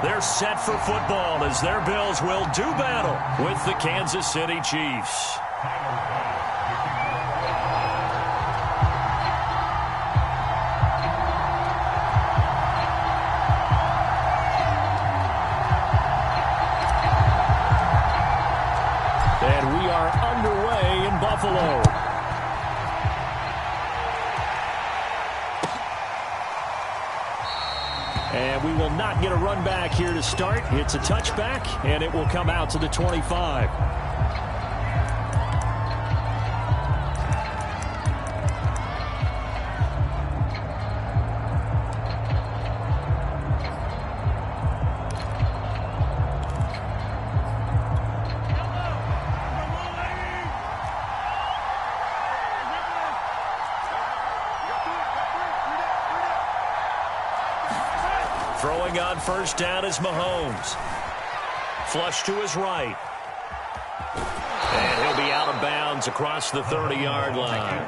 They're set for football as their Bills will do battle with the Kansas City Chiefs. And we are underway in Buffalo. And we will not get a run back here to start. It's a touchback, and it will come out to the 25. Throwing on first down is Mahomes. Flush to his right. And he'll be out of bounds across the 30-yard line.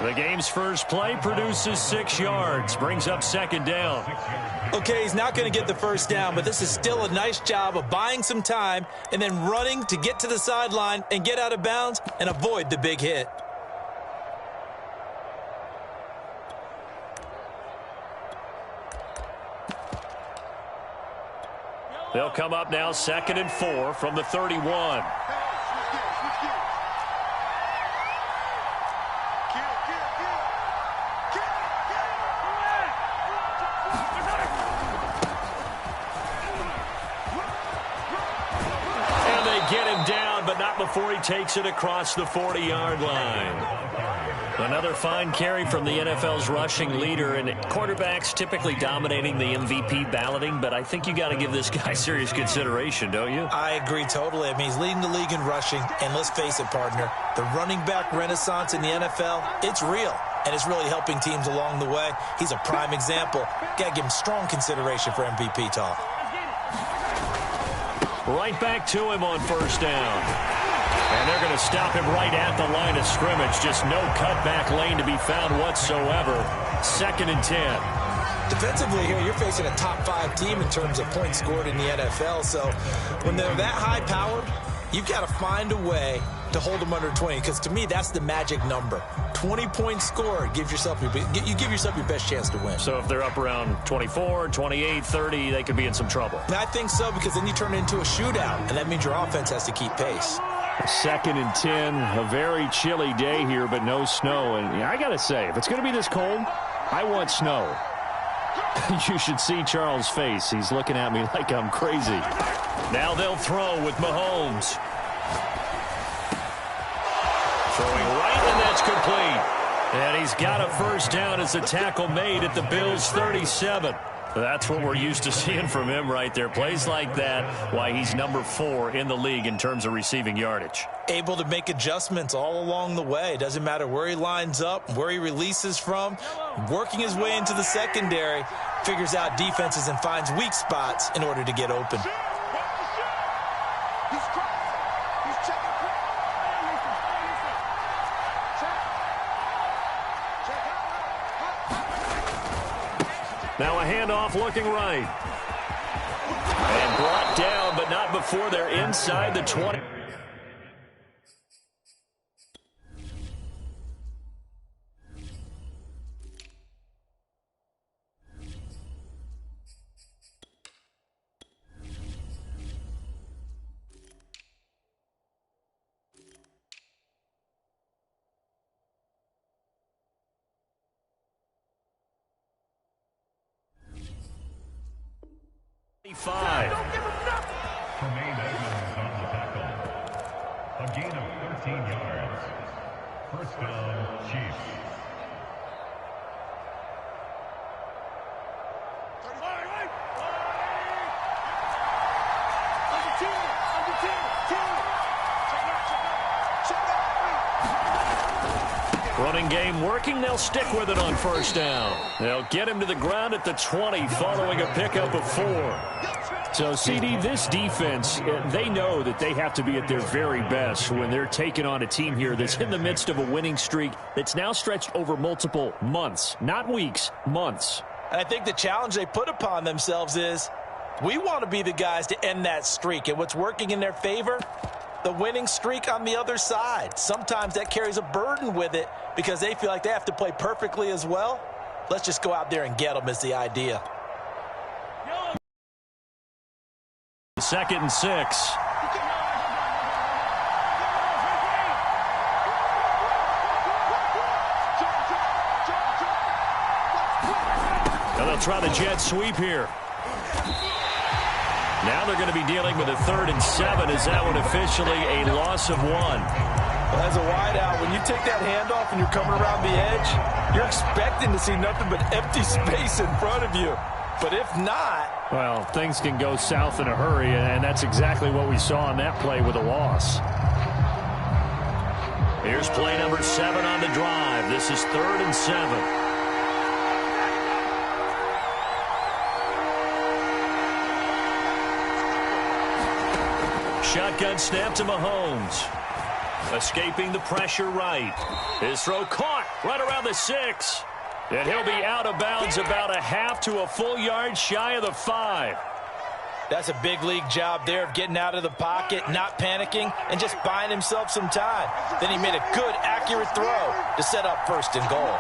The game's first play produces 6 yards, brings up second down. Okay, he's not going to get the first down, but this is still a nice job of buying some time and then running to get to the sideline and get out of bounds and avoid the big hit. They'll come up now 2nd and 4 from the 31. And they get him down, but not before he takes it across the 40-yard line. Another fine carry from the NFL's rushing leader, and quarterbacks typically dominating the MVP balloting, but I think you got to give this guy serious consideration, don't you? I agree totally. I mean, he's leading the league in rushing, and let's face it, partner, the running back renaissance in the NFL, it's real, and it's really helping teams along the way. He's a prime example. Got to give him strong consideration for MVP talk. Right back to him on first down. And they're going to stop him right at the line of scrimmage. Just no cutback lane to be found whatsoever. 2nd and 10. Defensively here, you're facing a top 5 team in terms of points scored in the NFL. So when they're that high-powered, you've got to find a way to hold them under 20. Because to me, that's the magic number. 20 points scored, you give yourself your best chance to win. So if they're up around 24, 28, 30, they could be in some trouble. And I think so, because then you turn it into a shootout, and that means your offense has to keep pace. 2nd and 10, a very chilly day here, but no snow. And I got to say, if it's going to be this cold, I want snow. You should see Charles' face. He's looking at me like I'm crazy. Now they'll throw with Mahomes. Throwing right, and that's complete. And he's got a first down as the tackle made at the Bills' 37. That's what we're used to seeing from him right there. Plays like that, why he's number 4 in the league in terms of receiving yardage. Able to make adjustments all along the way. Doesn't matter where he lines up, where he releases from. Working his way into the secondary, figures out defenses and finds weak spots in order to get open. Now a handoff looking right. And brought down, but not before they're inside the 20. Tremaine Edmonds on the tackle. A gain of 13 yards. First down, Chiefs. Running game working. They'll stick with it on first down. They'll get him to the ground at the 20 following a pickup of 4. So, CD, this defense, they know that they have to be at their very best when they're taking on a team here that's in the midst of a winning streak that's now stretched over multiple months, not weeks, months. And I think the challenge they put upon themselves is We want to be the guys to end that streak. And what's working in their favor? The winning streak on the other side. Sometimes that carries a burden with it because they feel like they have to play perfectly as well. Let's just go out there and get them is the idea. 2nd and 6. Now they'll try the jet sweep here. Now they're going to be dealing with a 3rd and 7. Is that one officially a loss of 1? Well, as a wideout, when you take that handoff and you're coming around the edge, you're expecting to see nothing but empty space in front of you. But if not... Well, things can go south in a hurry, and that's exactly what we saw on that play with a loss. Here's play number 7 on the drive. This is 3rd and 7. Shotgun snap to Mahomes. Escaping the pressure right. His throw caught right around the 6. And he'll be out of bounds about a half to a full yard shy of the 5. That's a big league job there of getting out of the pocket, not panicking, and just buying himself some time. Then he made a good, accurate throw to set up 1st and goal.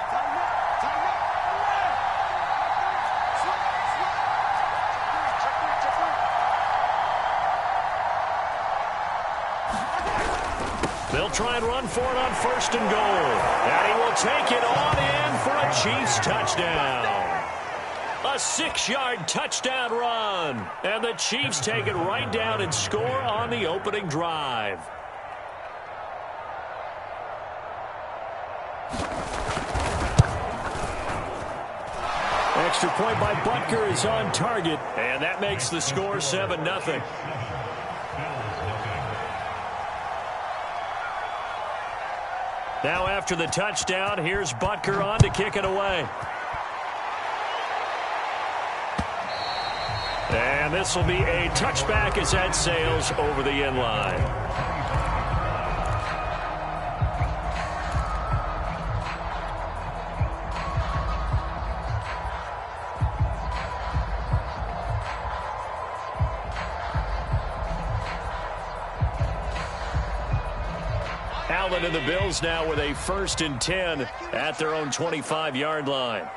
They'll try and run for it on 1st and goal. And he will take it on in for a Chiefs touchdown. A 6-yard touchdown run. And the Chiefs take it right down and score on the opening drive. Extra point by Butker is on target. And that makes the score 7-0. Now after the touchdown, here's Butker on to kick it away. And this will be a touchback as that sails over the end line. Allen and the Bills now with a 1st and 10 at their own 25-yard line.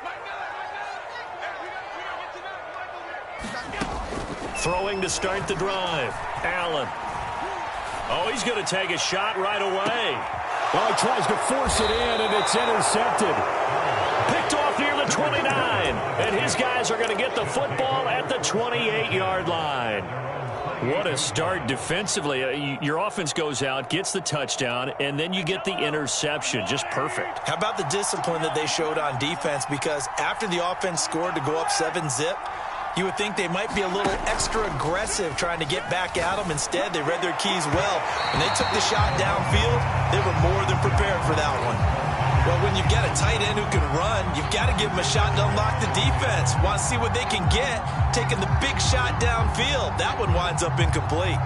Throwing to start the drive. Allen. Oh, he's going to take a shot right away. Well, he tries to force it in, and it's intercepted. Picked off near the 29. And his guys are going to get the football at the 28-yard line. What a start defensively. Your offense goes out, gets the touchdown, and then you get the interception. Just perfect. How about the discipline that they showed on defense? Because after the offense scored to go up 7-zip, you would think they might be a little extra aggressive trying to get back at them. Instead, they read their keys well. When they took the shot downfield, they were more than prepared for that one. Well, when you've got a tight end who can run, you've got to give them a shot to unlock the defense. Want to see what they can get, taking the big shot downfield. That one winds up incomplete.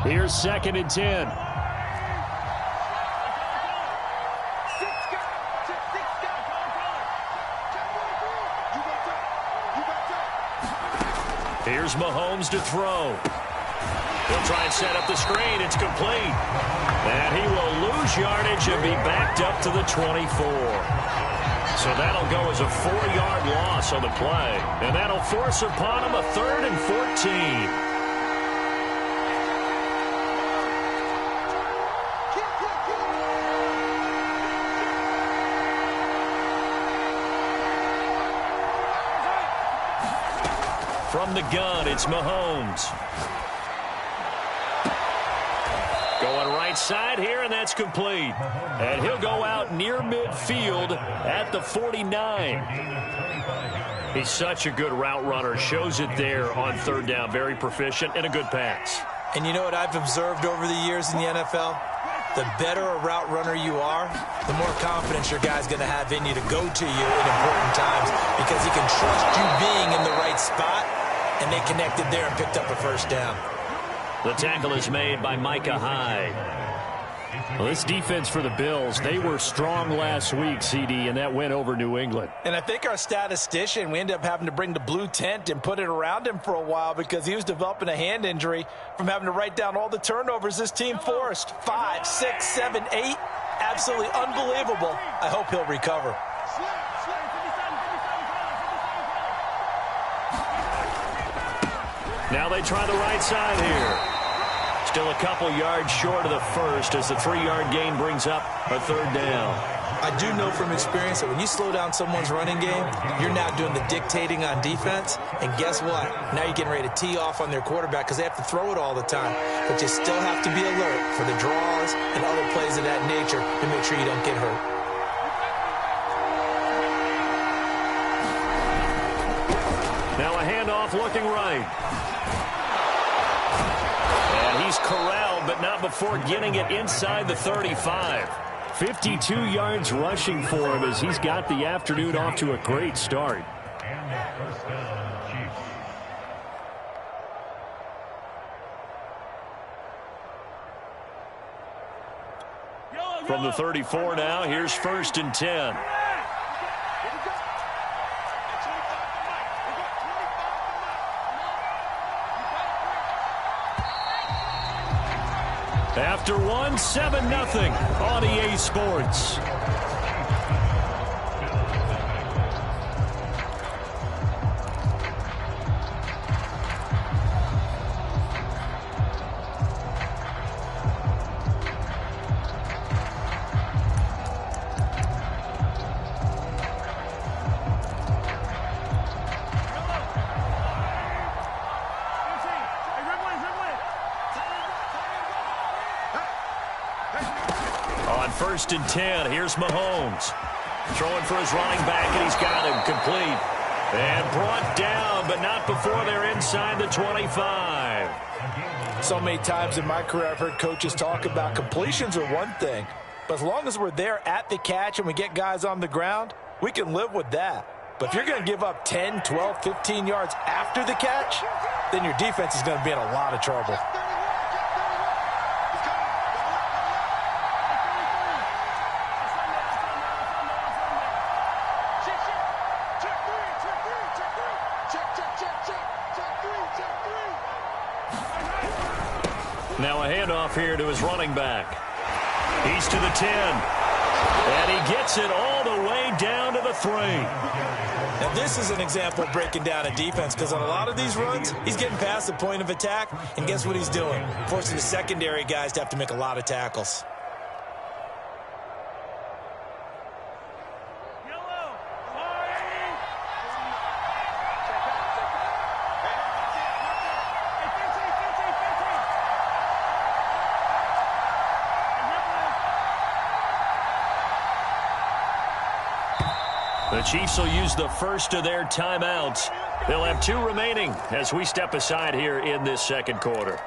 Here's 2nd and 10. Here's Mahomes to throw. He'll try and set up the screen. It's complete. And he will lose yardage and be backed up to the 24. So that'll go as a 4-yard loss on the play. And that'll force upon him a 3rd and 14. From the gun, it's Mahomes. Going right side here, and that's complete. And he'll go out near midfield at the 49. He's such a good route runner. Shows it there on 3rd down. Very proficient and a good pass. And you know what I've observed over the years in the NFL? The better a route runner you are, the more confidence your guy's going to have in you to go to you in important times because he can trust you being in the right spot, and they connected there and picked up a 1st down. The tackle is made by Micah Hyde. Well, this defense for the Bills, they were strong last week, CD, and that went over New England. And I think our statistician, we ended up having to bring the blue tent and put it around him for a while because he was developing a hand injury from having to write down all the turnovers this team forced. 5, 6, 7, 8. Absolutely unbelievable. I hope he'll recover. Now they try the right side here. Still a couple yards short of the first as the 3-yard gain brings up a third down. I do know from experience that when you slow down someone's running game, you're now doing the dictating on defense. And guess what? Now you're getting ready to tee off on their quarterback because they have to throw it all the time. But you still have to be alert for the draws and other plays of that nature to make sure you don't get hurt. Now a handoff looking right. And he's corralled, but not before getting it inside the 35. 52 yards rushing for him as he's got the afternoon off to a great start. And the first down, Chiefs. From the 34 now, here's 1st and 10. After one, 7-0 on EA Sports. On 1st and 10, here's Mahomes. Throwing for his running back, and he's got him complete. And brought down, but not before they're inside the 25. So many times in my career, I've heard coaches talk about completions are one thing. But as long as we're there at the catch and we get guys on the ground, we can live with that. But if you're going to give up 10, 12, 15 yards after the catch, then your defense is going to be in a lot of trouble. Now a handoff here to his running back. He's to the 10. And he gets it all the way down to the 3. Now this is an example of breaking down a defense because on a lot of these runs, he's getting past the point of attack. And guess what he's doing? Forcing the secondary guys to have to make a lot of tackles. The Chiefs will use the first of their timeouts. They'll have 2 remaining as we step aside here in this second quarter.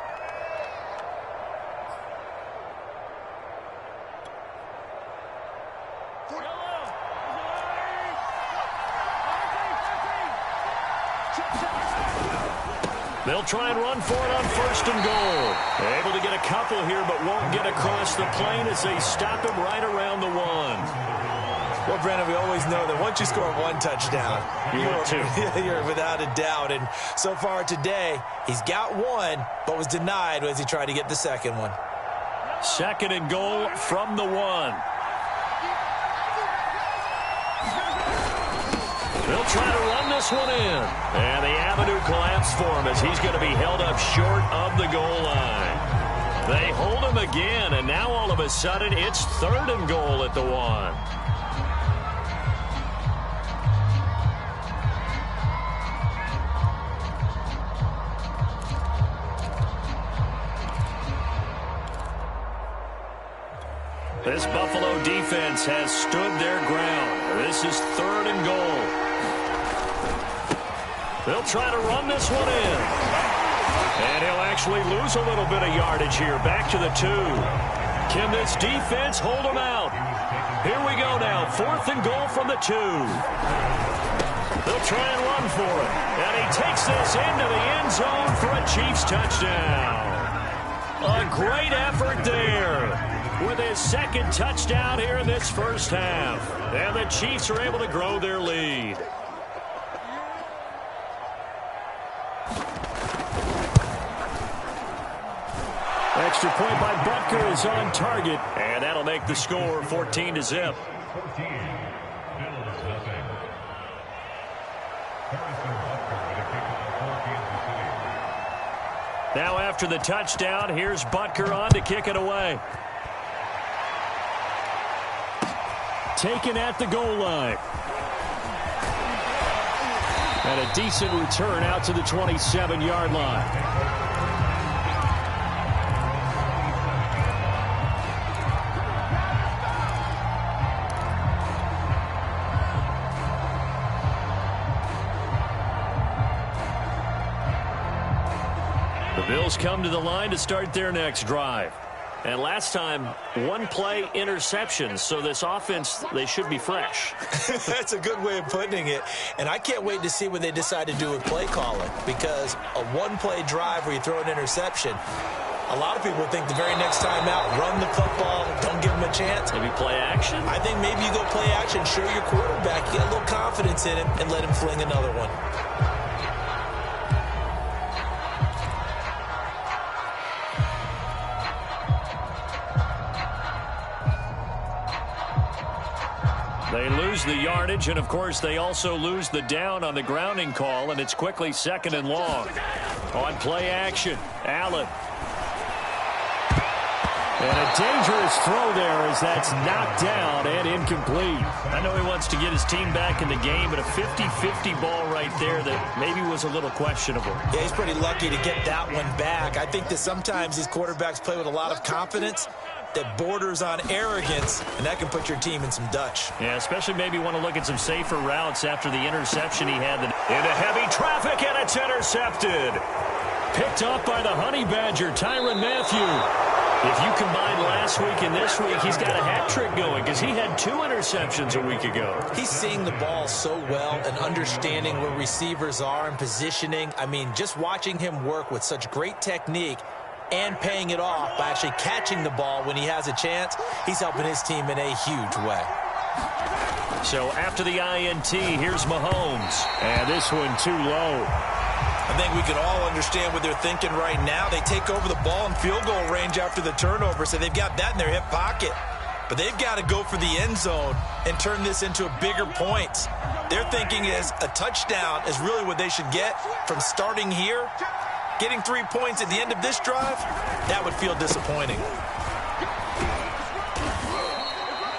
They'll try and run for it on 1st and goal. Able to get a couple here, but won't get across the plane as they stop him right around the 1. Well, Brandon, we always know that once you score 1 touchdown, you're without a doubt. And so far today, he's got 1, but was denied as he tried to get the second one. 2nd and goal from the 1. They'll try to run this one in. And the avenue collapsed for him as he's going to be held up short of the goal line. They hold him again, and now all of a sudden it's 3rd and goal at the 1. This Buffalo defense has stood their ground. This is 3rd and goal. They'll try to run this one in. And he'll actually lose a little bit of yardage here. Back to the 2. Can this defense hold him out? Here we go now. 4th and goal from the 2. They'll try and run for it. And he takes this into the end zone for a Chiefs touchdown. A great effort there with his second touchdown here in this first half. And the Chiefs are able to grow their lead. Extra point by Butker is on target, and that'll make the score 14-0. 14. Bills nothing. Harrison Butker with a kickoff for Kansas City. Now after the touchdown, here's Butker on to kick it away. Taken at the goal line. And a decent return out to the 27-yard line. The Bills come to the line to start their next drive. And last time, one-play interceptions. So this offense, they should be fresh. That's a good way of putting it. And I can't wait to see what they decide to do with play calling. Because a one-play drive where you throw an interception, a lot of people think the very next time out, run the football, don't give them a chance. Maybe play action? I think maybe you go play action, show your quarterback, you get a little confidence in him, and let him fling another one. They lose the yardage, and of course they also lose the down on the grounding call, and it's quickly 2nd and long. On play action, Allen. And a dangerous throw there as that's knocked down and incomplete. I know he wants to get his team back in the game, but a 50-50 ball right there that maybe was a little questionable. Yeah, he's pretty lucky to get that one back. I think that sometimes these quarterbacks play with a lot of confidence that borders on arrogance, and that can put your team in some Dutch. Yeah, especially maybe want to look at some safer routes after the interception he had. Into heavy traffic, and it's intercepted. Picked up by the Honey Badger, Tyrann Mathieu. If you combine last week and this week, he's got a hat trick going because he had 2 interceptions a week ago. He's seeing the ball so well and understanding where receivers are and positioning. I mean, just watching him work with such great technique and paying it off by actually catching the ball when he has a chance, he's helping his team in a huge way. So after the INT, here's Mahomes. And this one too low. I think we can all understand what they're thinking right now. They take over the ball in field goal range after the turnover, so they've got that in their hip pocket. But they've got to go for the end zone and turn this into a bigger point. Their thinking is a touchdown is really what they should get from starting here. Getting 3 points at the end of this drive, that would feel disappointing.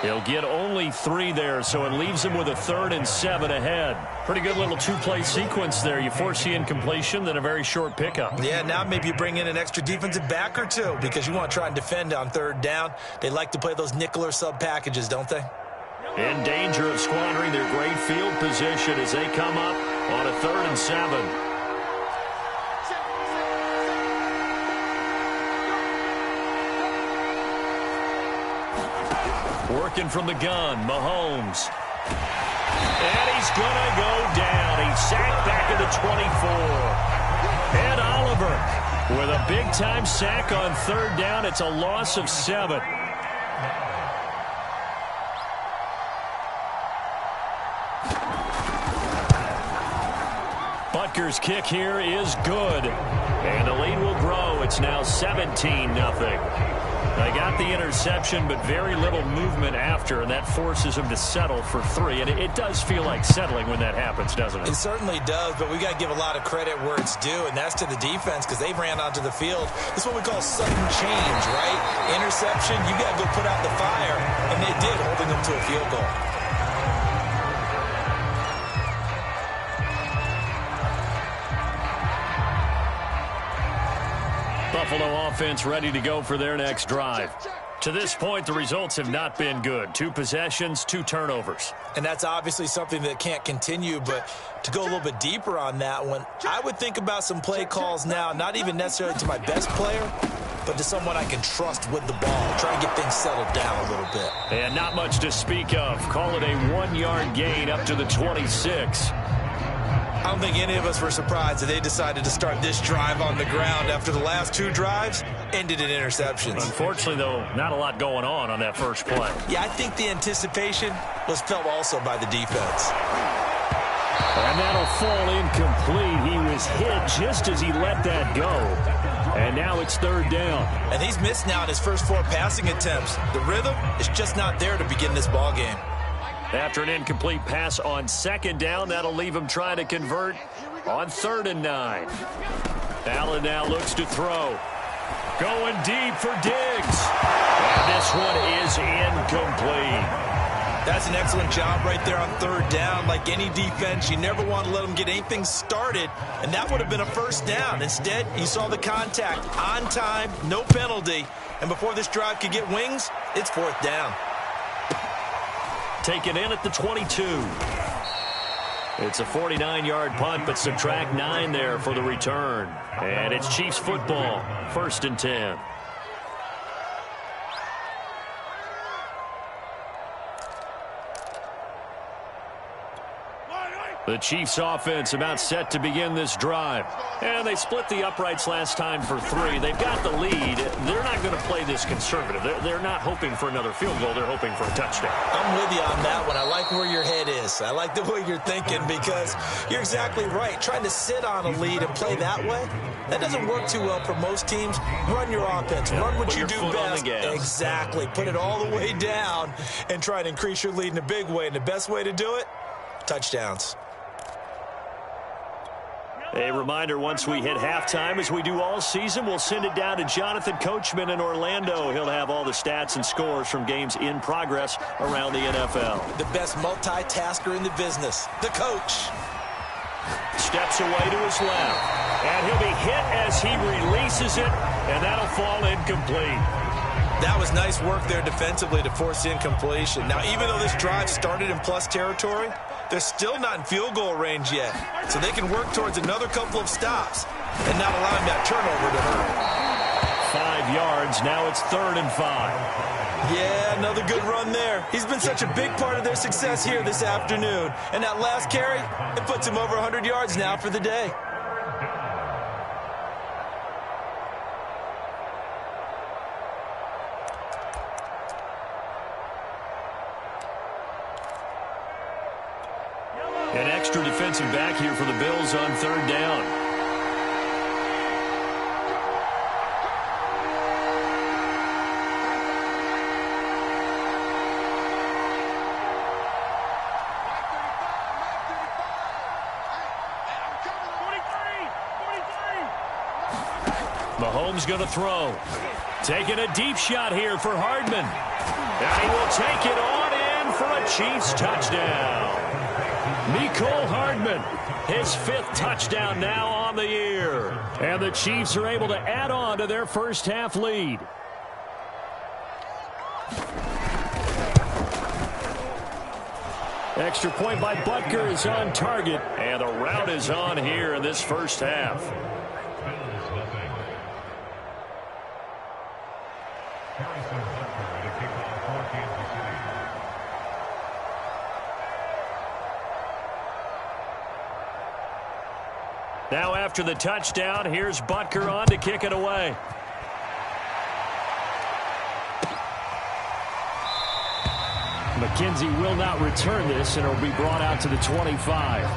He'll get only 3 there, so it leaves him with a 3rd and 7 ahead. Pretty good little 2-play sequence there. You force the incompletion, then a very short pickup. Yeah, now maybe you bring in an extra defensive back or 2 because you want to try and defend on 3rd down. They like to play those nickel or sub packages, don't they? In danger of squandering their great field position as they come up on a 3rd and 7. Working from the gun, Mahomes. And he's going to go down. He's sacked back at the 24. And Oliver with a big-time sack on 3rd down. It's a loss of 7. Butker's kick here is good. And the lead will grow. It's now 17-0. They got the interception, but very little movement after, and that forces them to settle for 3. And it does feel like settling when that happens, doesn't it? It certainly does, but we got to give a lot of credit where it's due, and that's to the defense because they ran onto the field. This is what we call sudden change, right? Interception, you got to go put out the fire, and they did, holding them to a field goal. Buffalo offense ready to go for their next drive. To this point, the results have not been good. 2 possessions, 2 turnovers. And that's obviously something that can't continue, but to go a little bit deeper on that one, I would think about some play calls now, not even necessarily to my best player, but to someone I can trust with the ball. Try and get things settled down a little bit. And not much to speak of. Call it a 1-yard gain up to the 26. I don't think any of us were surprised that they decided to start this drive on the ground. After the last 2 drives, ended in interceptions. Unfortunately, though, not a lot going on that first play. Yeah, I think the anticipation was felt also by the defense. And that'll fall incomplete. He was hit just as he let that go. And now it's third down. And he's missed now in his first 4 passing attempts. The rhythm is just not there to begin this ball game. After an incomplete pass on second down, that'll leave him trying to convert on 3rd and 9. Allen now looks to throw. Going deep for Diggs. And this one is incomplete. That's an excellent job right there on 3rd down. Like any defense, you never want to let them get anything started, and that would have been a first down. Instead, you saw the contact on time, no penalty, and before this drive could get wings, it's 4th down. Taken in at the 22. It's a 49-yard punt, but subtract 9 there for the return. And it's Chiefs football, 1st and 10. The Chiefs offense about set to begin this drive. And they split the uprights last time for 3. They've got the lead. They're not going to play this conservative. They're not hoping for another field goal. They're hoping for a touchdown. I'm with you on that one. I like where your head is. I like the way you're thinking because you're exactly right. Trying to sit on a lead and play that way, that doesn't work too well for most teams. Run your offense. Run what you do best. Exactly. Put it all the way down and try to increase your lead in a big way. And the best way to do it, touchdowns. A reminder, once we hit halftime, as we do all season, we'll send it down to Jonathan Coachman in Orlando. He'll have all the stats and scores from games in progress around the NFL. The best multitasker in the business, the coach. Steps away to his left. And he'll be hit as he releases it, and that'll fall incomplete. That was nice work there defensively to force incompletion. Now, even though this drive started in plus territory, they're still not in field goal range yet. So they can work towards another couple of stops and not allowing that turnover to hurt. 5 yards. Now it's 3rd and 5. Yeah, another good run there. He's been such a big part of their success here this afternoon. And that last carry, it puts him over 100 yards now for the day. An extra defensive back here for the Bills on 3rd down. Mahomes going to throw. Taking a deep shot here for Hardman. And he will take it on in for a Chiefs touchdown. Mecole Hardman, his 5th touchdown now on the year. And the Chiefs are able to add on to their first half lead. Extra point by Butker is on target. And the route is on here in this first half. Now after the touchdown, here's Butker on to kick it away. McKenzie will not return this, and it'll be brought out to the 25.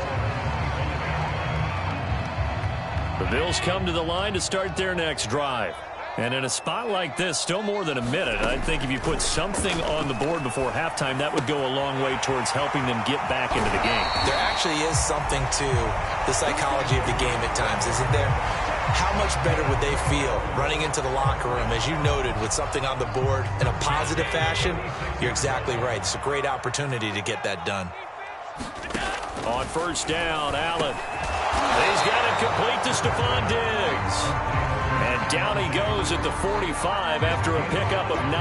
The Bills come to the line to start their next drive. And in a spot like this, still more than a minute, I think if you put something on the board before halftime, that would go a long way towards helping them get back into the game. There actually is something to the psychology of the game at times, isn't there? How much better would they feel running into the locker room, as you noted, with something on the board in a positive fashion? You're exactly right. It's a great opportunity to get that done. On 1st down, Allen. He's got it complete to Stephon Diggs. And down he goes at the 45 after a pickup of 9.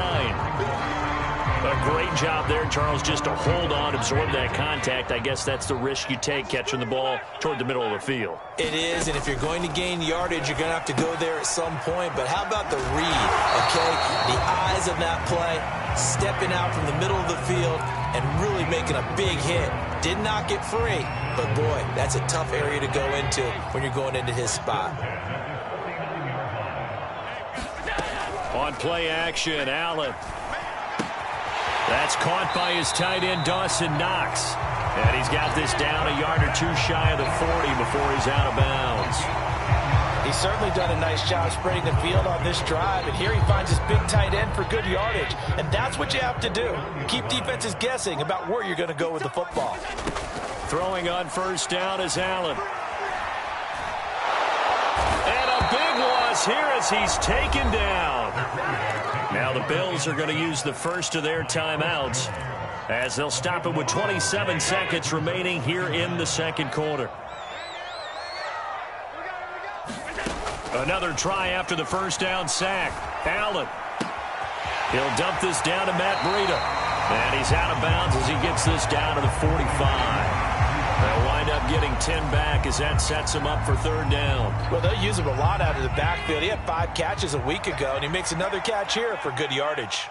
A great job there, Charles, just to hold on, absorb that contact. I guess that's the risk you take catching the ball toward the middle of the field. It is, and if you're going to gain yardage, you're going to have to go there at some point. But how about the read, okay? The eyes of that play, stepping out from the middle of the field and really making a big hit. Did not get free, but boy, that's a tough area to go into when you're going into his spot. On play action, Allen. That's caught by his tight end, Dawson Knox. And he's got this down a yard or two shy of the 40 before he's out of bounds. He's certainly done a nice job spreading the field on this drive, and here he finds his big tight end for good yardage. And that's what you have to do. Keep defenses guessing about where you're going to go with the football. Throwing on first down is Allen. And a big loss here as he's taken down. Now the Bills are going to use the first of their timeouts as they'll stop it with 27 seconds remaining here in the second quarter. Another try after the first down sack. Allen. He'll dump this down to Matt Breida. And he's out of bounds as he gets this down to the 45. They'll wind up getting 10 back as that sets him up for third down. Well, they'll use him a lot out of the backfield. He had 5 catches a week ago, and he makes another catch here for good yardage.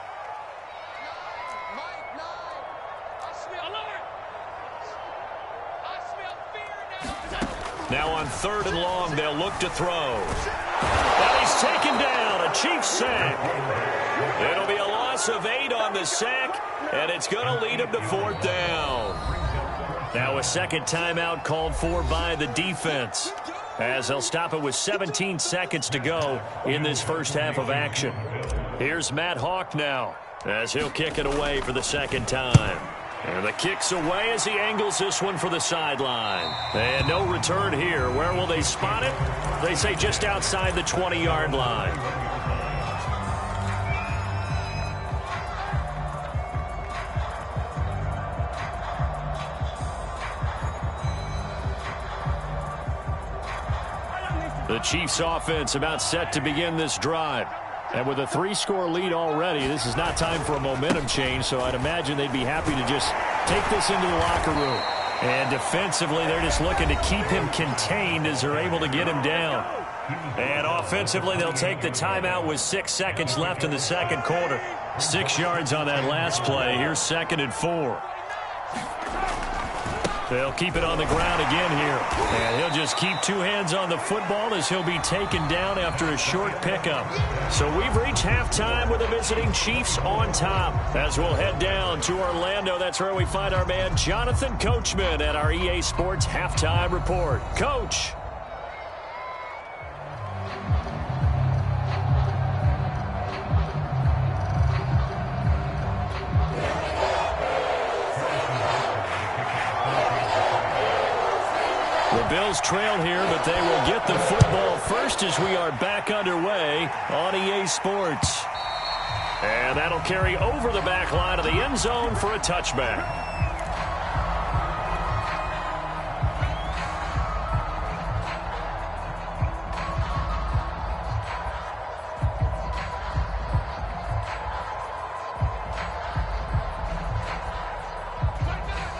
Now on third and long, they'll look to throw. And he's taken down, a Chiefs sack. It'll be a loss of 8 on the sack, and it's going to lead him to fourth down. Now a second timeout called for by the defense, as they'll stop it with 17 seconds to go in this first half of action. Here's Matt Hawk now, as he'll kick it away for the second time. And the kick's away as he angles this one for the sideline. And no return here. Where will they spot it? They say just outside the 20-yard line. The Chiefs offense about set to begin this drive. And with a 3-score lead already, this is not time for a momentum change, so I'd imagine they'd be happy to just take this into the locker room. And defensively, they're just looking to keep him contained as they're able to get him down. And offensively, they'll take the timeout with 6 seconds left in the second quarter. 6 yards on that last play. Here's 2nd and 4. They'll keep it on the ground again here. And he'll just keep 2 hands on the football as he'll be taken down after a short pickup. So we've reached halftime with the visiting Chiefs on top. As we'll head down to Orlando, that's where we find our man Jonathan Coachman at our EA Sports Halftime Report. Coach. The Bills trail here, but they will get the football first as we are back underway on EA Sports. And that'll carry over the back line of the end zone for a touchback.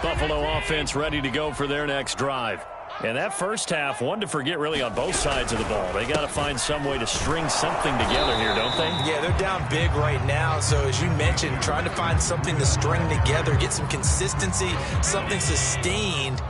Buffalo offense ready to go for their next drive. And that first half, one to forget really on both sides of the ball. They got to find some way to string something together here, don't they? Yeah, they're down big right now. So as you mentioned, trying to find something to string together, get some consistency, something sustained,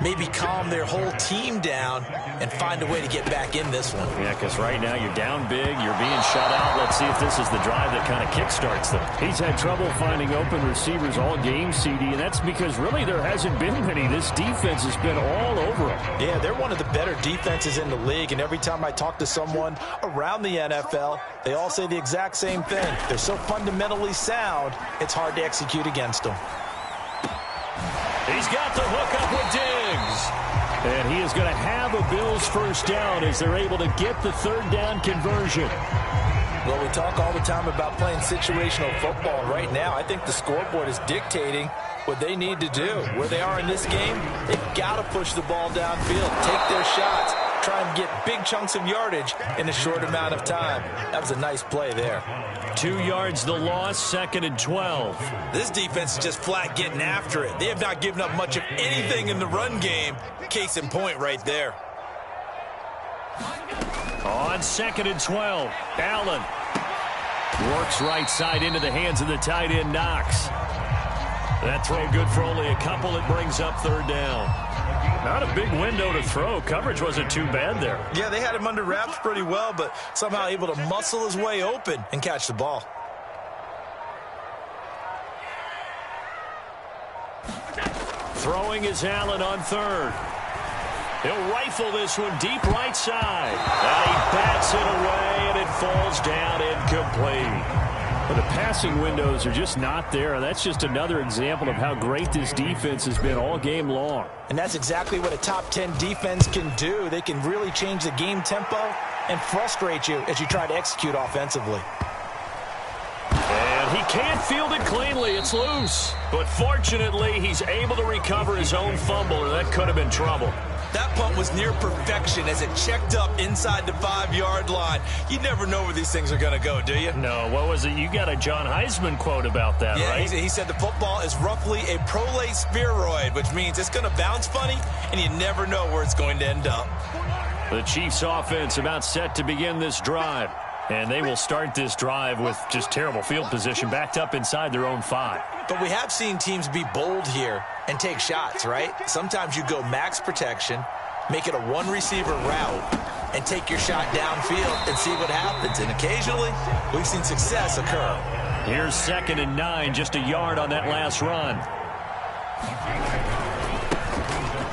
maybe calm their whole team down and find a way to get back in this one. Yeah, because right now you're down big, you're being shut out. Let's see if this is the drive that kind of kickstarts them. He's had trouble finding open receivers all game, CD, and that's because really there hasn't been many. This defense has been all over him. Yeah, they're one of the better defenses in the league, and every time I talk to someone around the NFL, they all say the exact same thing. They're so fundamentally sound, it's hard to execute against them. He's got the hook up with Diggs. And he is going to have a Bills first down as they're able to get the third down conversion. Well, we talk all the time about playing situational football. And right now, I think the scoreboard is dictating what they need to do. Where they are in this game, they've got to push the ball downfield, take their shots, try and get big chunks of yardage in a short amount of time. That was a nice play there. 2 yards the loss, 2nd and 12. This defense is just flat getting after it. They have not given up much of anything in the run game. Case in point right there. On 2nd and 12, Allen works right side into the hands of the tight end, Knox. That throw good for only a couple. It brings up third down. Not a big window to throw. Coverage wasn't too bad there. Yeah, they had him under wraps pretty well, but somehow able to muscle his way open and catch the ball. Throwing is Allen on third. He'll rifle this one deep right side. And he bats it away, and it falls down incomplete. But the passing windows are just not there. That's just another example of how great this defense has been all game long. And that's exactly what a top 10 defense can do. They can really change the game tempo and frustrate you as you try to execute offensively. And he can't field it cleanly. It's loose. But fortunately, he's able to recover his own fumble, or that could have been trouble. That punt was near perfection as it checked up inside the 5-yard line. You never know where these things are going to go, do you? No, what was it? You got a John Heisman quote about that, yeah, right? He said the football is roughly a prolate spheroid, which means it's going to bounce funny, and you never know where it's going to end up. The Chiefs offense about set to begin this drive. And they will start this drive with just terrible field position, backed up inside their own 5. But we have seen teams be bold here and take shots, right? Sometimes you go max protection, make it a one-receiver route, and take your shot downfield and see what happens. And occasionally, we've seen success occur. Here's 2nd and 9, just a yard on that last run.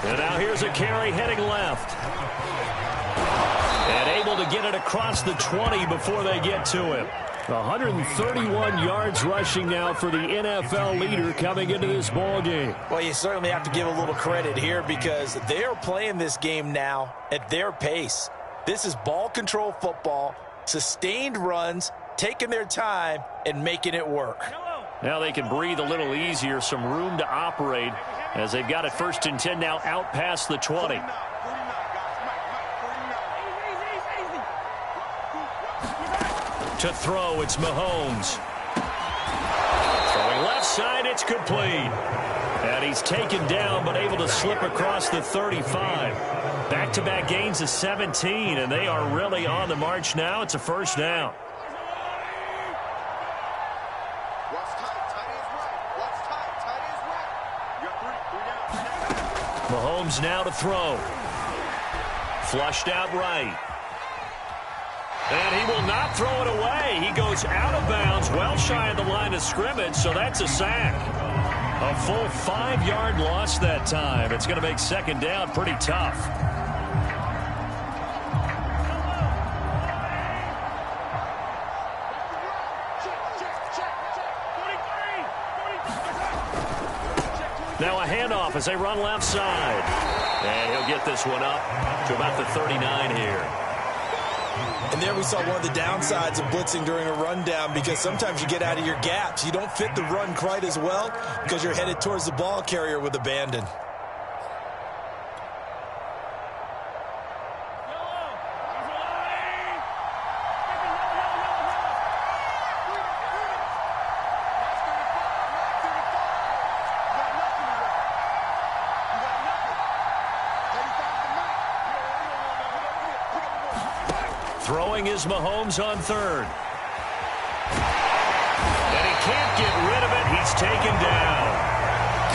And now here's a carry heading left. And able to get it across the 20 before they get to him. 131 yards rushing now for the NFL leader coming into this ball game. Well, you certainly have to give a little credit here because they are playing this game now at their pace. This is ball control football, sustained runs, taking their time, and making it work. Now they can breathe a little easier, some room to operate as they've got it 1st and 10 now out past the 20. To throw, it's Mahomes. Throwing left side, it's complete. And he's taken down, but able to slip across the 35. Back-to-back gains of 17, and they are really on the march now. It's a 1st down. Mahomes now to throw. Flushed out right. And he will not throw it away. He goes out of bounds, well shy of the line of scrimmage, so that's a sack. A full 5-yard loss that time. It's going to make 2nd down pretty tough. Now a handoff as they run left side. And he'll get this one up to about the 39 here. And there we saw one of the downsides of blitzing during a rundown because sometimes you get out of your gaps. You don't fit the run quite as well because you're headed towards the ball carrier with abandon. Throwing is Mahomes on 3rd. And he can't get rid of it. He's taken down.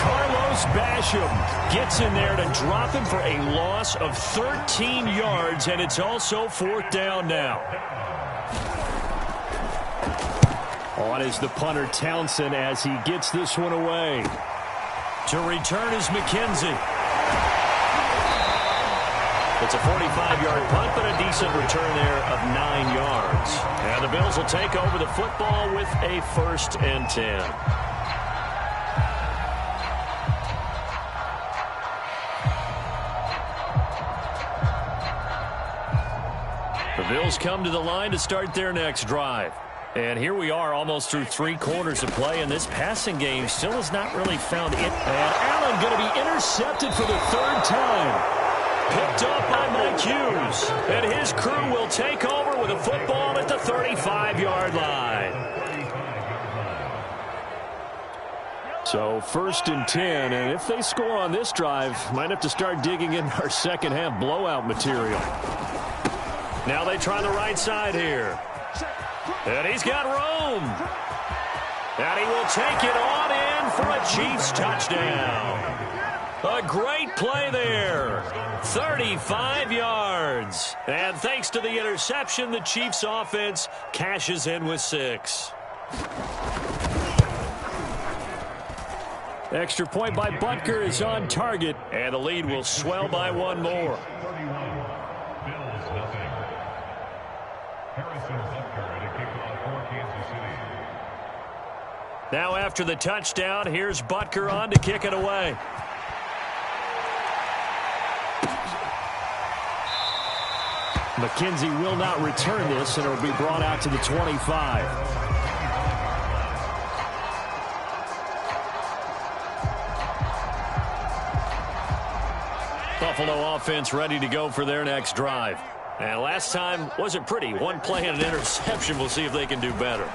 Carlos Basham gets in there to drop him for a loss of 13 yards, and it's also 4th down now. On is the punter Townsend as he gets this one away. To return is McKenzie. It's a 45-yard punt, but a decent return there of 9 yards. And the Bills will take over the football with a 1st and 10. The Bills come to the line to start their next drive. And here we are almost through 3 quarters of play, and this passing game still has not really found it. And Allen going to be intercepted for the 3rd time. Picked up by Mike Hughes. And his crew will take over with a football at the 35-yard line. So 1st and 10, and if they score on this drive, might have to start digging in our second half blowout material. Now they try the right side here. And he's got room. And he will take it on in for a Chiefs touchdown. A great play there. 35 yards. And thanks to the interception, the Chiefs offense cashes in with 6. Extra point by Butker is on target, and the lead will swell by 1 more. 31, Bills nothing. Harrison Butker at a kickoff for Kansas City. Now after the touchdown, here's Butker on to kick it away. McKenzie will not return this, and it will be brought out to the 25. Buffalo offense ready to go for their next drive. And last time wasn't pretty. 1 play and an interception. We'll see if they can do better.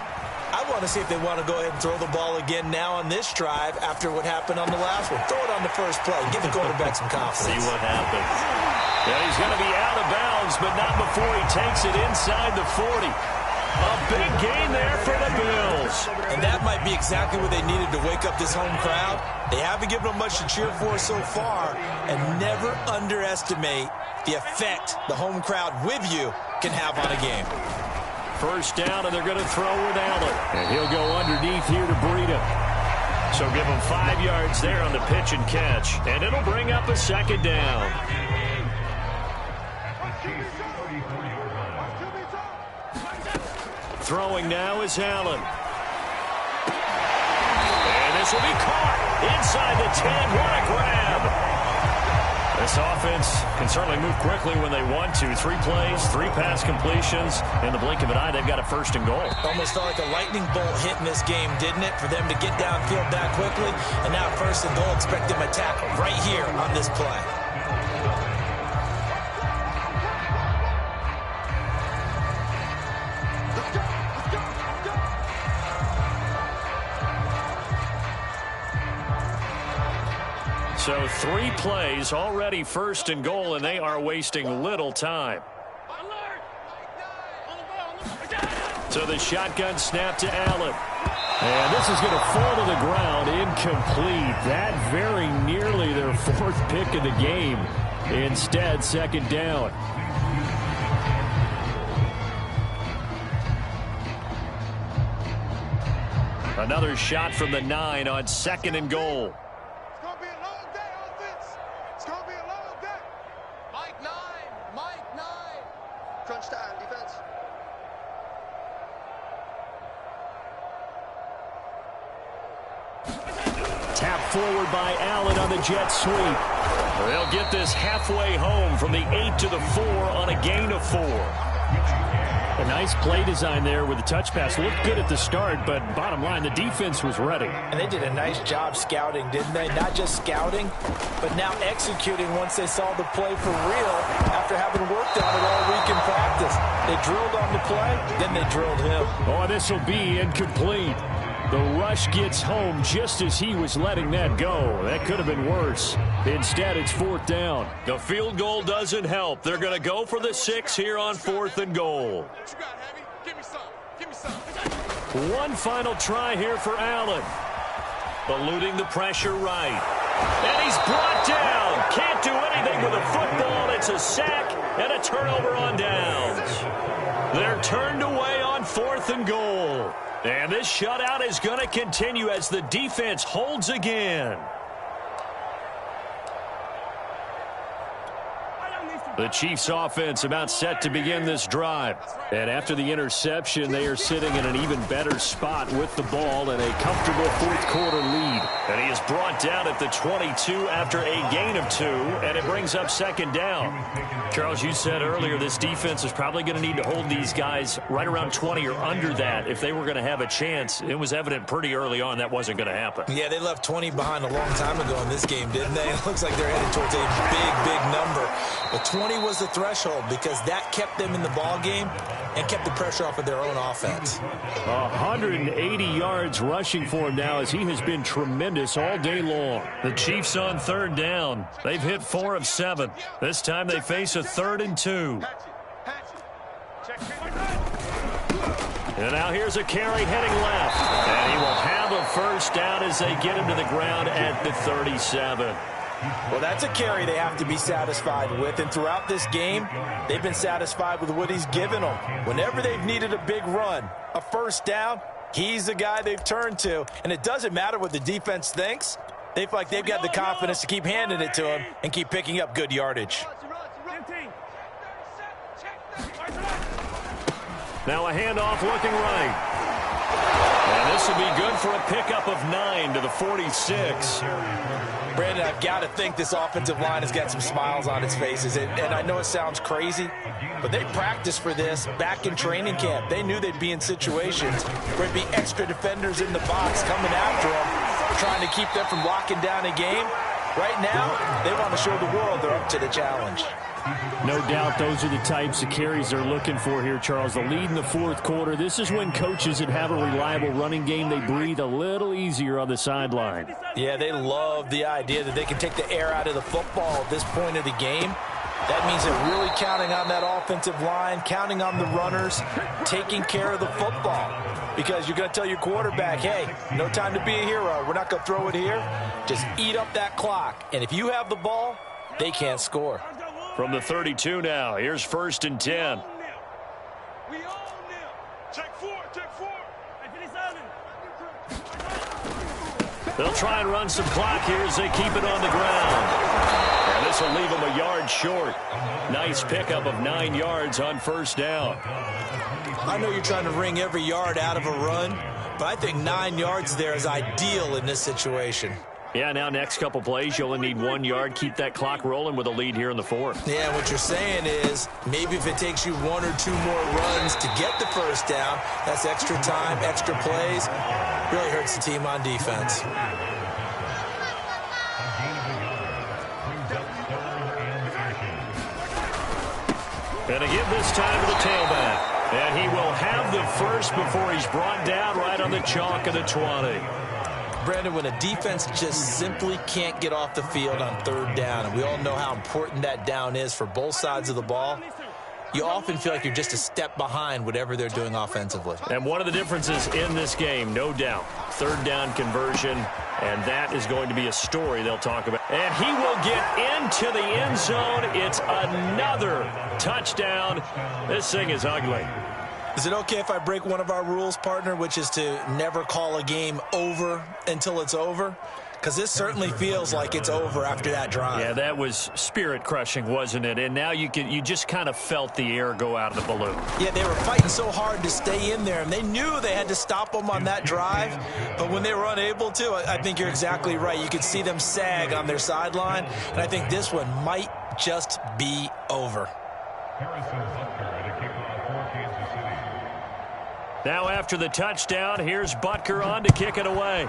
I want to see if they want to go ahead and throw the ball again now on this drive after what happened on the last one. Throw it on the first play. Give the quarterback some confidence. See what happens. Yeah, he's going to be out of bounds, but not before he takes it inside the 40. A big gain there for the Bills. And that might be exactly what they needed to wake up this home crowd. They haven't given them much to cheer for so far. And never underestimate the effect the home crowd with you can have on a game. First down, and they're going to throw with Allen. And he'll go underneath here to Breida. So give him 5 yards there on the pitch and catch. And it'll bring up a second down. Throwing now is Allen. And this will be caught inside the 10. What a grab. This offense can certainly move quickly when they want to. 3 plays, 3 pass completions. In the blink of an eye, they've got a first and goal. Almost felt like a lightning bolt hit in this game, didn't it? For them to get downfield that quickly. And now first and goal, expect them to tackle right here on this play. So 3 plays, already first and goal, and they are wasting little time. So the shotgun snap to Allen. And this is going to fall to the ground, incomplete. That very nearly their 4th pick of the game. Instead, second down. Another shot from the 9 on second and goal. Tapped forward by Allen on the jet sweep. They'll get this halfway home from the 8 to the 4 on a gain of 4. A nice play design there with the touch pass. Looked good at the start, but bottom line, the defense was ready. And they did a nice job scouting, didn't they? Not just scouting, but now executing once they saw the play for real after having worked on it all week in practice. They drilled on the play, then they drilled him. Oh, this will be incomplete. The rush gets home just as he was letting that go. That could have been worse. Instead, it's 4th down. The field goal doesn't help. They're going to go for the 6 here on 4th and goal. One final try here for Allen. Eluding the pressure right. And he's brought down. Can't do anything with a football. It's a sack and a turnover on downs. They're turned away on 4th and goal. And this shutout is going to continue as the defense holds again. The Chiefs offense about set to begin this drive. And after the interception, they are sitting in an even better spot with the ball and a comfortable 4th quarter lead. And he is brought down at the 22 after a gain of 2, and it brings up second down. Charles, you said earlier this defense is probably going to need to hold these guys right around 20 or under that if they were going to have a chance. It was evident pretty early on that wasn't going to happen. Yeah, they left 20 behind a long time ago in this game, didn't they? It looks like they're headed towards a big number. But 20 was the threshold because that kept them in the ball game and kept the pressure off of their own offense. 180 yards rushing for him now as he has been tremendous all day long. The Chiefs on 3rd down. They've hit 4 of 7. This time they face a 3rd and 2. And now here's a carry heading left. And he will have a first down as they get him to the ground at the 37. Well, that's a carry they have to be satisfied with. And throughout this game, they've been satisfied with what he's given them. Whenever they've needed a big run, a first down, he's the guy they've turned to. And it doesn't matter what the defense thinks. They feel like they've got the confidence to keep handing it to him and keep picking up good yardage. Now a handoff looking right. And this will be good for a pickup of 9 to the 46. Brandon, I've got to think this offensive line has got some smiles on its faces. And I know it sounds crazy, but they practiced for this back in training camp. They knew they'd be in situations where there'd be extra defenders in the box coming after them, trying to keep them from locking down a game. Right now, they want to show the world they're up to the challenge. No doubt those are the types of carries they're looking for here, Charles. The lead in the fourth quarter. This is when coaches that have a reliable running game, they breathe a little easier on the sideline. Yeah, they love the idea that they can take the air out of the football at this point of the game. That means they're really counting on that offensive line, counting on the runners, taking care of the football. Because you're going to tell your quarterback, hey, no time to be a hero. We're not going to throw it here. Just eat up that clock. And if you have the ball, they can't score. From the 32 now, here's 1st and 10. They'll try and run some clock here as they keep it on the ground. And this will leave them a yard short. Nice pickup of 9 yards on 1st down. I know you're trying to wring every yard out of a run, but I think 9 yards there is ideal in this situation. Yeah, now next couple plays, you only need 1 yard. Keep that clock rolling with a lead here in the fourth. Yeah, what you're saying is maybe if it takes you 1 or 2 more runs to get the first down, that's extra time, extra plays. Really hurts the team on defense. And again this time to the tailback. And he will have the first before he's brought down right on the chalk of the 20. Brandon, when a defense just simply can't get off the field on 3rd down, and we all know how important that down is for both sides of the ball, you often feel like you're just a step behind whatever they're doing offensively. And one of the differences in this game, no doubt, 3rd down conversion, and that is going to be a story they'll talk about. And he will get into the end zone. It's another touchdown. This thing is ugly. Is it okay if I break one of our rules, partner, which is to never call a game over until it's over? Because this certainly feels like it's over after that drive. Yeah, that was spirit-crushing, wasn't it? And now you just kind of felt the air go out of the balloon. Yeah, they were fighting so hard to stay in there, and they knew they had to stop them on that drive. But when they were unable to, I think you're exactly right. You could see them sag on their sideline, and I think this one might just be over. Now after the touchdown, here's Butker on to kick it away.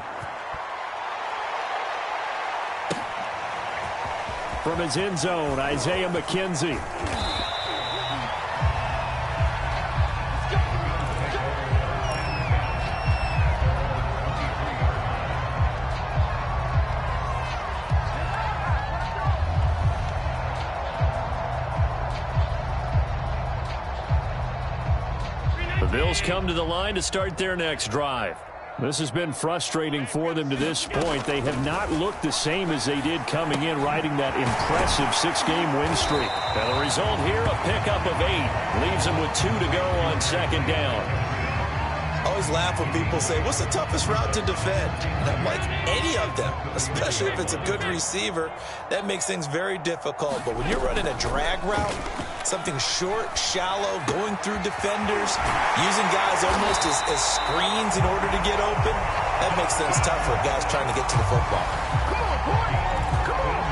From his end zone, Isaiah McKenzie. The Bills come to the line to start their next drive. This has been frustrating for them to this point. They have not looked the same as they did coming in, riding that impressive 6-game win streak. And the result here, a pickup of 8. Leaves them with 2 to go on 2nd down. I always laugh when people say, what's the toughest route to defend? And I'm like, any of them, especially if it's a good receiver. That makes things very difficult. But when you're running a drag route, something short, shallow, going through defenders, using guys almost as screens in order to get open, that makes things tough for guys trying to get to the football. Come on, boy! Come on!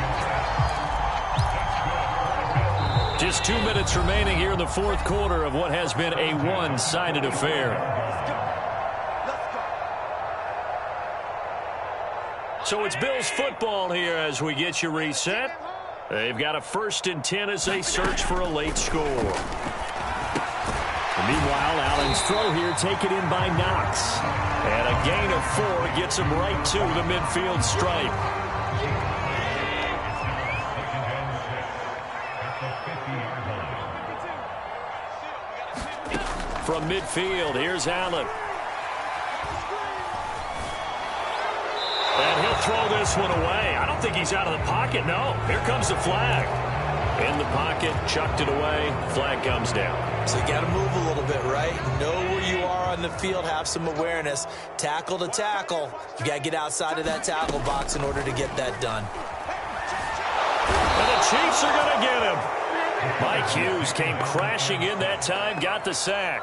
Just 2 minutes remaining here in the fourth quarter of what has been a one-sided affair. So it's Bills football here as we get you reset. They've got a 1st and 10 as they search for a late score. And meanwhile, Allen's throw here taken in by Knox. And a gain of 4 gets him right to the midfield stripe. From midfield, here's Allen. And he'll throw this one away. I don't think he's out of the pocket. No, here comes the flag. In the pocket, chucked it away. Flag comes down. So you got to move a little bit, right? Know where you are on the field. Have some awareness. Tackle to tackle. You got to get outside of that tackle box in order to get that done. And the Chiefs are going to get him. Mike Hughes came crashing in that time, got the sack.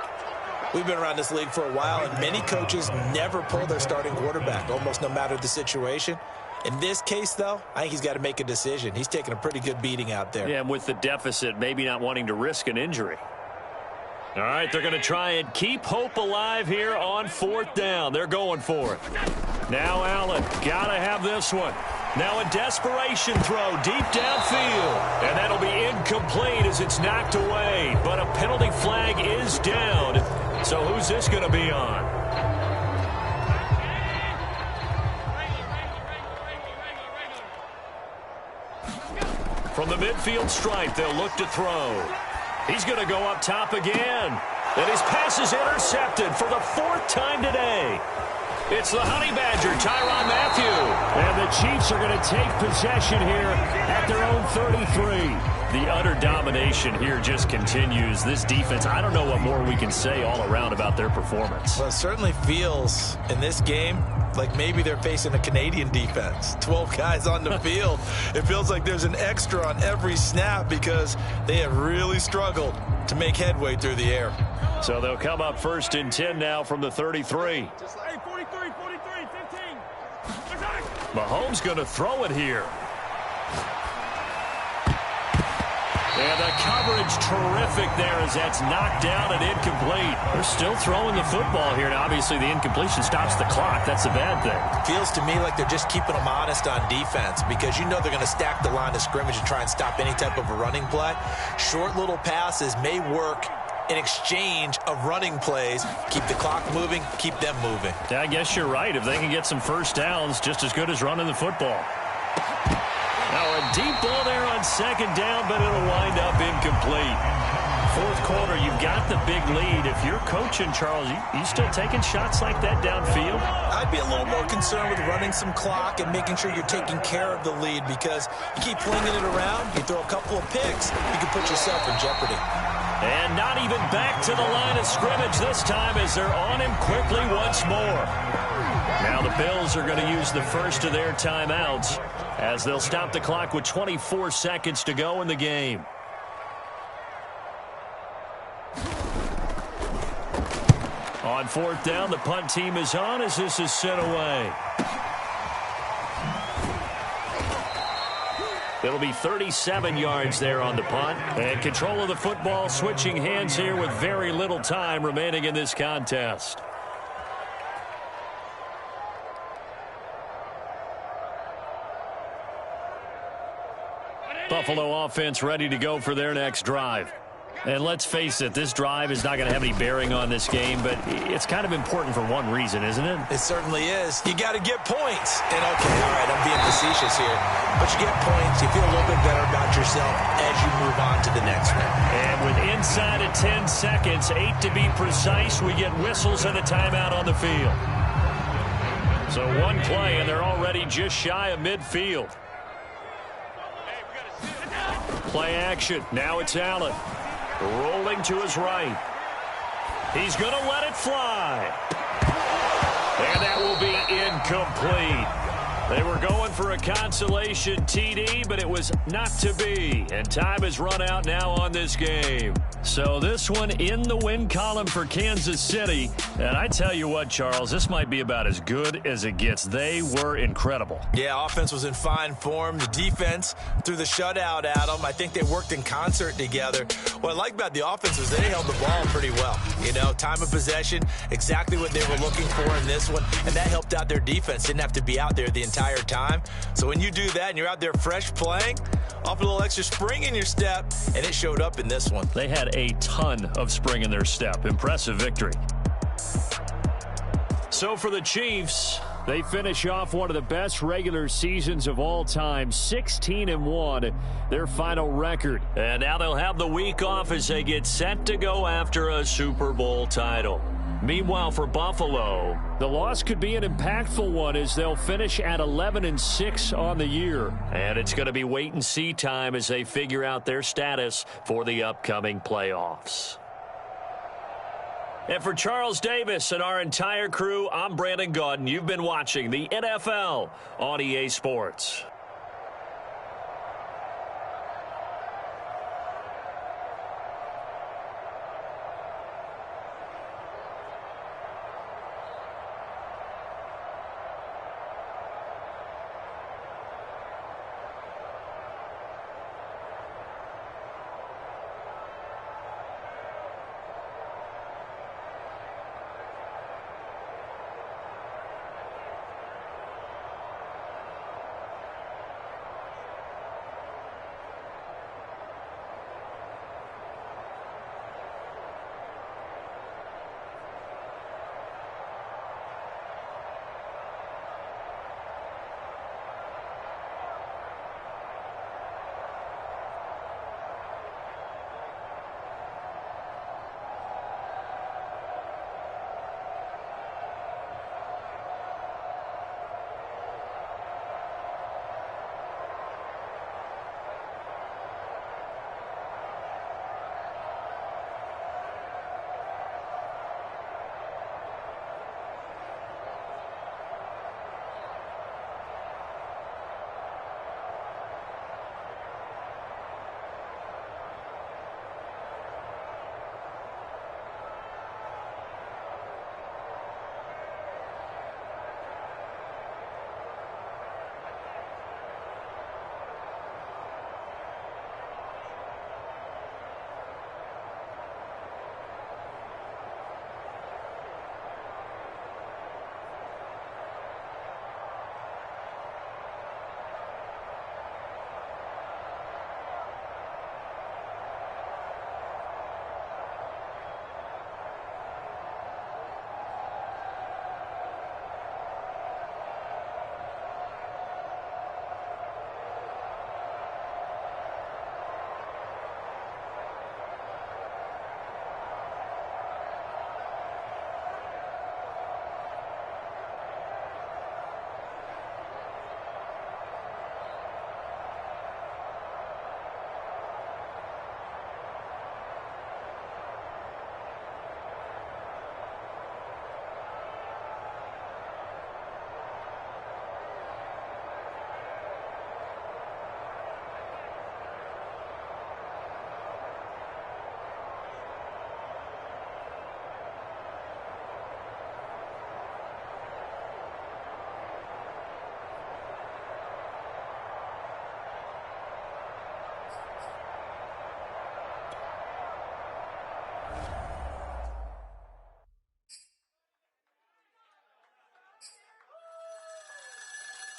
We've been around this league for a while, and many coaches never pull their starting quarterback, almost no matter the situation. In this case, though, I think he's got to make a decision. He's taking a pretty good beating out there. Yeah, and with the deficit, maybe not wanting to risk an injury. All right, they're going to try and keep hope alive here on 4th down. They're going for it. Now Allen, got to have this one. Now a desperation throw deep downfield. And that'll be incomplete as it's knocked away. But a penalty flag is down. So who's this going to be on? From the midfield stripe, they'll look to throw. He's going to go up top again. And his pass is intercepted for the 4th time today. It's the Honey Badger, Tyrann Mathieu. And the Chiefs are going to take possession here at their own 33. The utter domination here just continues. This defense, I don't know what more we can say all around about their performance. Well, it certainly feels in this game like maybe they're facing a Canadian defense. 12 guys on the field. It feels like there's an extra on every snap because they have really struggled to make headway through the air. So they'll come up 1st and 10 now from the 33. Mahomes going to throw it here. And the coverage terrific there as that's knocked down and incomplete. They're still throwing the football here. Now, obviously, the incompletion stops the clock. That's a bad thing. Feels to me like they're just keeping them honest on defense because you know they're going to stack the line of scrimmage and try and stop any type of a running play. Short little passes may work in exchange of running plays. Keep the clock moving, keep them moving. Yeah, I guess you're right. If they can get some first downs, just as good as running the football. Now a deep ball there on 2nd down, but it'll wind up incomplete. 4th quarter, you've got the big lead. If you're coaching, Charles, you still taking shots like that downfield? I'd be a little more concerned with running some clock and making sure you're taking care of the lead because you keep flinging it around, you throw a couple of picks, you can put yourself in jeopardy. And not even back to the line of scrimmage this time as they're on him quickly once more. Now the Bills are going to use the first of their timeouts as they'll stop the clock with 24 seconds to go in the game. On 4th down, the punt team is on as this is sent away. It'll be 37 yards there on the punt. And control of the football switching hands here with very little time remaining in this contest. Buffalo offense ready to go for their next drive. And let's face it, this drive is not going to have any bearing on this game, but it's kind of important for one reason, isn't it? It certainly is. You got to get points. And okay, all right, I'm being facetious here. But you get points, you feel a little bit better about yourself as you move on to the next one. And with inside of 10 seconds, 8 to be precise, we get whistles and a timeout on the field. So one play, and they're already just shy of midfield. Play action. Now it's Allen. Rolling to his right. He's going to let it fly. And that will be incomplete. They were going for a consolation TD, but it was not to be. And time has run out now on this game. So this one in the win column for Kansas City. And I tell you what, Charles, this might be about as good as it gets. They were incredible. Yeah, offense was in fine form. The defense threw the shutout at them. I think they worked in concert together. What I like about the offense was they held the ball pretty well. You know, time of possession, exactly what they were looking for in this one. And that helped out their defense. Didn't have to be out there the entire time. So when you do that and you're out there fresh playing, off a little extra spring in your step, and it showed up in this one. They had a ton of spring in their step. Impressive victory. So for the Chiefs, they finish off one of the best regular seasons of all time, 16-1, their final record. And now they'll have the week off as they get set to go after a Super Bowl title. Meanwhile, for Buffalo, the loss could be an impactful one as they'll finish at 11-6 on the year. And it's going to be wait-and-see time as they figure out their status for the upcoming playoffs. And for Charles Davis and our entire crew, I'm Brandon Gaudin. You've been watching the NFL on EA Sports.